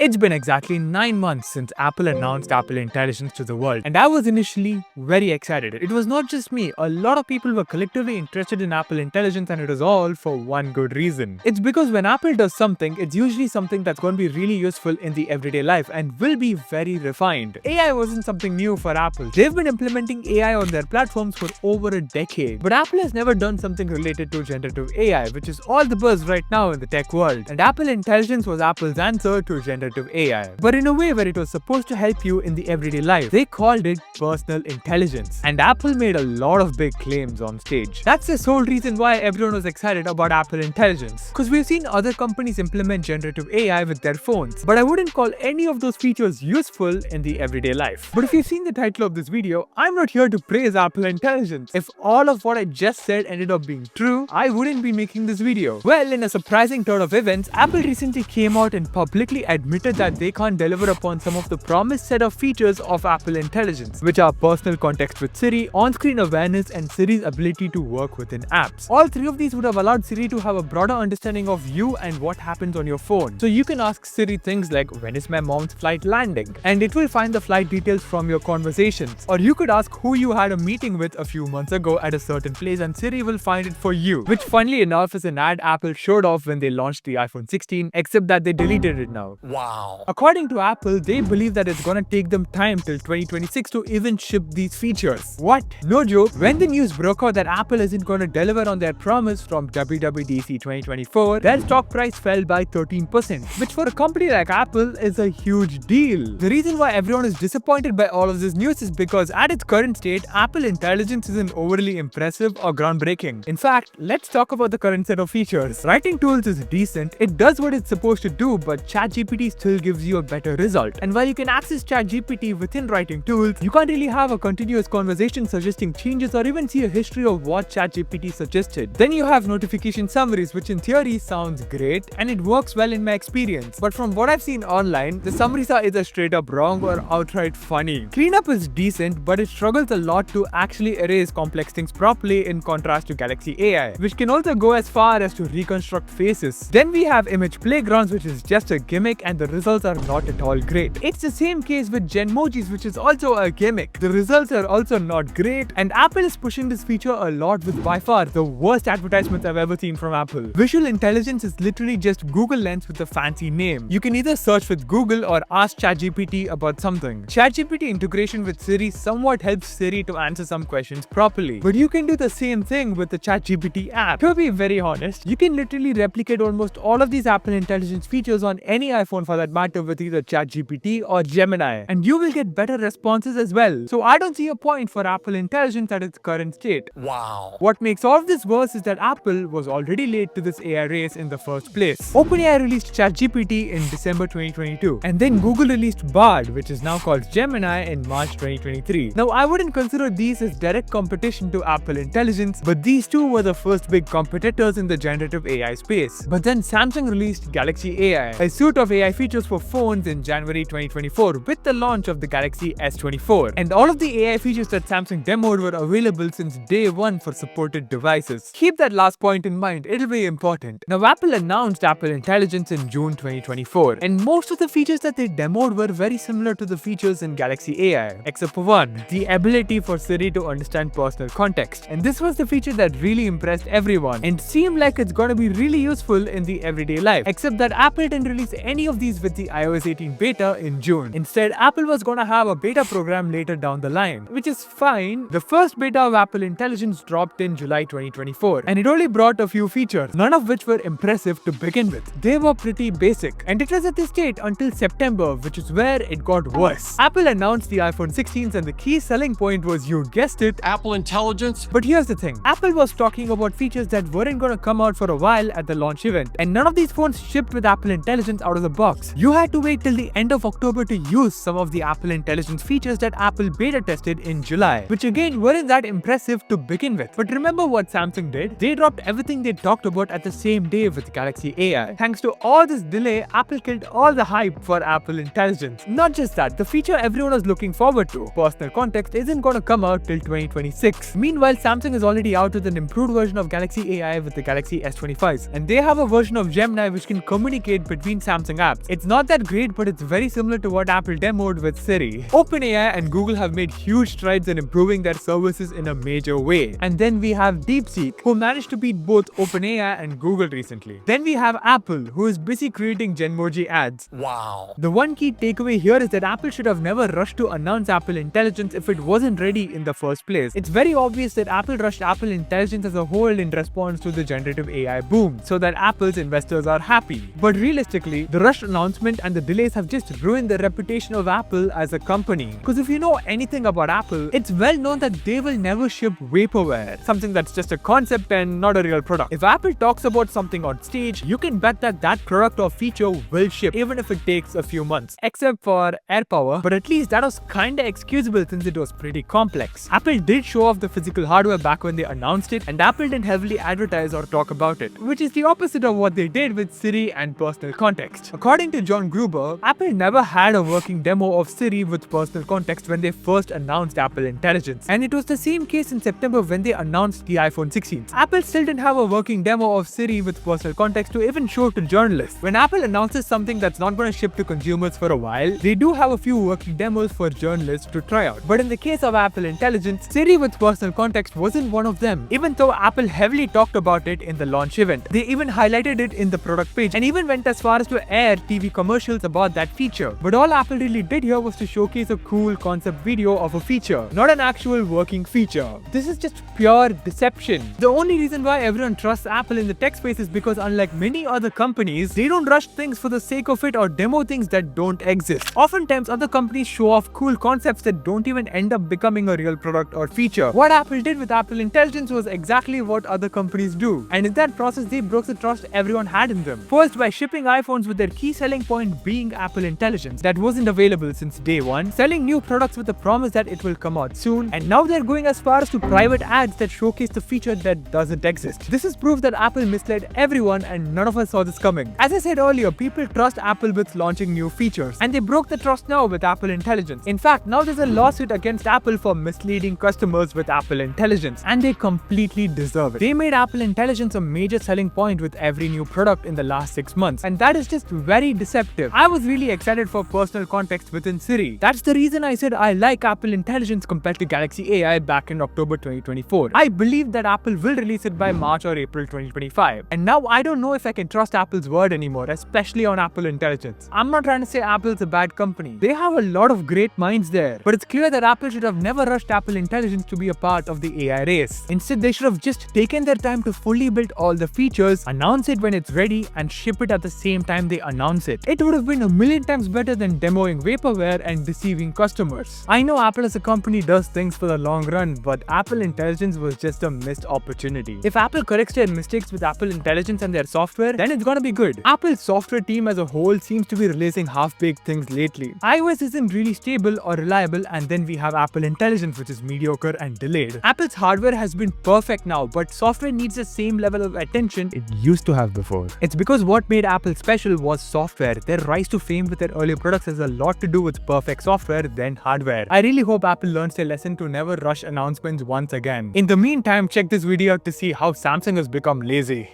It's been exactly 9 months since Apple announced Apple Intelligence to the world, and I was initially very excited. It was not just me, a lot of people were collectively interested in Apple Intelligence, and it was all for one good reason. It's because when Apple does something, it's usually something that's going to be really useful in the everyday life and will be very refined. AI wasn't something new for Apple. They've been implementing AI on their platforms for over a decade, but Apple has never done something related to generative AI, which is all the buzz right now in the tech world. And Apple Intelligence was Apple's answer to generative AI, but in a way where it was supposed to help you in the everyday life. They called it personal intelligence, and Apple made a lot of big claims on stage. That's the sole reason why everyone was excited about Apple Intelligence, because we've seen other companies implement generative AI with their phones, but I wouldn't call any of those features useful in the everyday life. But if you've seen the title of this video, I'm not here to praise Apple Intelligence. If all of what I just said ended up being true, I wouldn't be making this video. Well, in a surprising turn of events, Apple recently came out and publicly admitted that they can't deliver upon some of the promised set of features of Apple Intelligence, which are personal context with Siri, on-screen awareness, and Siri's ability to work within apps. All three of these would have allowed Siri to have a broader understanding of you and what happens on your phone. So you can ask Siri things like, when is my mom's flight landing? And it will find the flight details from your conversations. Or you could ask who you had a meeting with a few months ago at a certain place, and Siri will find it for you. Which, funnily enough, is an ad Apple showed off when they launched the iPhone 16, except that they deleted it now. Wow. According to Apple, they believe that it's gonna take them time till 2026 to even ship these features. What? No joke. When the news broke out that Apple isn't gonna deliver on their promise from WWDC 2024, their stock price fell by 13%, which for a company like Apple is a huge deal. The reason why everyone is disappointed by all of this news is because at its current state, Apple Intelligence isn't overly impressive or groundbreaking. In fact, let's talk about the current set of features. Writing tools is decent. It does what it's supposed to do, but ChatGPT still gives you a better result. And while you can access ChatGPT within writing tools, you can't really have a continuous conversation suggesting changes or even see a history of what ChatGPT suggested. Then you have notification summaries, which in theory sounds great and it works well in my experience. But from what I've seen online, the summaries are either straight up wrong or outright funny. Cleanup is decent, but it struggles a lot to actually erase complex things properly in contrast to Galaxy AI, which can also go as far as to reconstruct faces. Then we have image playgrounds, which is just a gimmick and the results are not at all great. It's the same case with Genmojis, which is also a gimmick. The results are also not great, and Apple is pushing this feature a lot with by far the worst advertisements I've ever seen from Apple. Visual intelligence is literally just Google Lens with a fancy name. You can either search with Google or ask ChatGPT about something. ChatGPT integration with Siri somewhat helps Siri to answer some questions properly, but you can do the same thing with the ChatGPT app. To be very honest, you can literally replicate almost all of these Apple Intelligence features on any iPhone for that matter with either ChatGPT or Gemini, and you will get better responses as well. So I don't see a point for Apple Intelligence at its current state. Wow. What makes all of this worse is that Apple was already late to this AI race in the first place. OpenAI released ChatGPT in December 2022, and then Google released Bard, which is now called Gemini, in March 2023. Now I wouldn't consider these as direct competition to Apple Intelligence, but these two were the first big competitors in the generative AI space. But then Samsung released Galaxy AI, a suite of AI features for phones, in January 2024 with the launch of the Galaxy S24. And all of the AI features that Samsung demoed were available since day one for supported devices. Keep that last point in mind, it'll be important. Now Apple announced Apple Intelligence in June 2024, and most of the features that they demoed were very similar to the features in Galaxy AI, except for one, the ability for Siri to understand personal context. And this was the feature that really impressed everyone and seemed like it's gonna be really useful in the everyday life, except that Apple didn't release any of these with the iOS 18 beta in June. Instead, Apple was gonna have a beta program later down the line, which is fine. The first beta of Apple Intelligence dropped in July 2024, and it only brought a few features, none of which were impressive to begin with. They were pretty basic, and it was at this state until September, which is where it got worse. Apple announced the iPhone 16s, and the key selling point was, you guessed it, Apple Intelligence. But here's the thing, Apple was talking about features that weren't gonna come out for a while at the launch event, and none of these phones shipped with Apple Intelligence out of the box. You had to wait till the end of October to use some of the Apple Intelligence features that Apple beta tested in July, which again weren't that impressive to begin with. But remember what Samsung did? They dropped everything they talked about at the same day with Galaxy AI. Thanks to all this delay, Apple killed all the hype for Apple Intelligence. Not just that, the feature everyone was looking forward to, personal context, isn't gonna come out till 2026. Meanwhile, Samsung is already out with an improved version of Galaxy AI with the Galaxy S25s, and they have a version of Gemini which can communicate between Samsung apps. It's not that great, but it's very similar to what Apple demoed with Siri. OpenAI and Google have made huge strides in improving their services in a major way. And then we have DeepSeek, who managed to beat both OpenAI and Google recently. Then we have Apple, who is busy creating Genmoji ads. Wow. The one key takeaway here is that Apple should have never rushed to announce Apple Intelligence if it wasn't ready in the first place. It's very obvious that Apple rushed Apple Intelligence as a whole in response to the generative AI boom, so that Apple's investors are happy. But realistically, the rushed announcement and the delays have just ruined the reputation of Apple as a company. Because if you know anything about Apple, it's well known that they will never ship vaporware, something that's just a concept and not a real product. If Apple talks about something on stage, you can bet that that product or feature will ship, even if it takes a few months. Except for AirPower, but at least that was kinda excusable since it was pretty complex. Apple did show off the physical hardware back when they announced it, and Apple didn't heavily advertise or talk about it, which is the opposite of what they did with Siri and personal context. According to John Gruber, Apple never had a working demo of Siri with personal context when they first announced Apple Intelligence, and it was the same case in September when they announced the iPhone 16. Apple still didn't have a working demo of Siri with personal context to even show to journalists. When Apple announces something that's not going to ship to consumers for a while, they do have a few working demos for journalists to try out. But in the case of Apple Intelligence, Siri with personal context wasn't one of them, even though Apple heavily talked about it in the launch event. They even highlighted it in the product page and even went as far as to air TV commercials about that feature. But all Apple really did here was to showcase a cool concept video of a feature, not an actual working feature. This is just pure deception. The only reason why everyone trusts Apple in the tech space is because unlike many other companies, they don't rush things for the sake of it or demo things that don't exist. Oftentimes, other companies show off cool concepts that don't even end up becoming a real product or feature. What Apple did with Apple Intelligence was exactly what other companies do. And in that process, they broke the trust everyone had in them. First, by shipping iPhones with their key selling point being Apple Intelligence that wasn't available since day one, selling new products with the promise that it will come out soon, and now they're going as far as to private ads that showcase the feature that doesn't exist. This is proof that Apple misled everyone and none of us saw this coming. As I said earlier, people trust Apple with launching new features, and they broke the trust now with Apple Intelligence. In fact, now there's a lawsuit against Apple for misleading customers with Apple Intelligence, and they completely deserve it. They made Apple Intelligence a major selling point with every new product in the last 6 months, and that is just very deceptive. I was really excited for personal context within Siri. That's the reason I said I like Apple Intelligence compared to Galaxy AI back in October 2024. I believe that Apple will release it by March or April 2025. And now I don't know if I can trust Apple's word anymore, especially on Apple Intelligence. I'm not trying to say Apple's a bad company. They have a lot of great minds there. But it's clear that Apple should have never rushed Apple Intelligence to be a part of the AI race. Instead, they should have just taken their time to fully build all the features, announce it when it's ready, and ship it at the same time they announce it. It would have been a million times better than demoing vaporware and deceiving customers. I know Apple as a company does things for the long run, but Apple Intelligence was just a missed opportunity. If Apple corrects their mistakes with Apple Intelligence and their software, then it's gonna be good. Apple's software team as a whole seems to be releasing half-baked things lately. iOS isn't really stable or reliable, and then we have Apple Intelligence, which is mediocre and delayed. Apple's hardware has been perfect now, but software needs the same level of attention it used to have before. It's because what made Apple special was software. Their rise to fame with their earlier products has a lot to do with perfect software than hardware. I really hope Apple learns their lesson to never rush announcements once again. In the meantime, check this video out to see how Samsung has become lazy.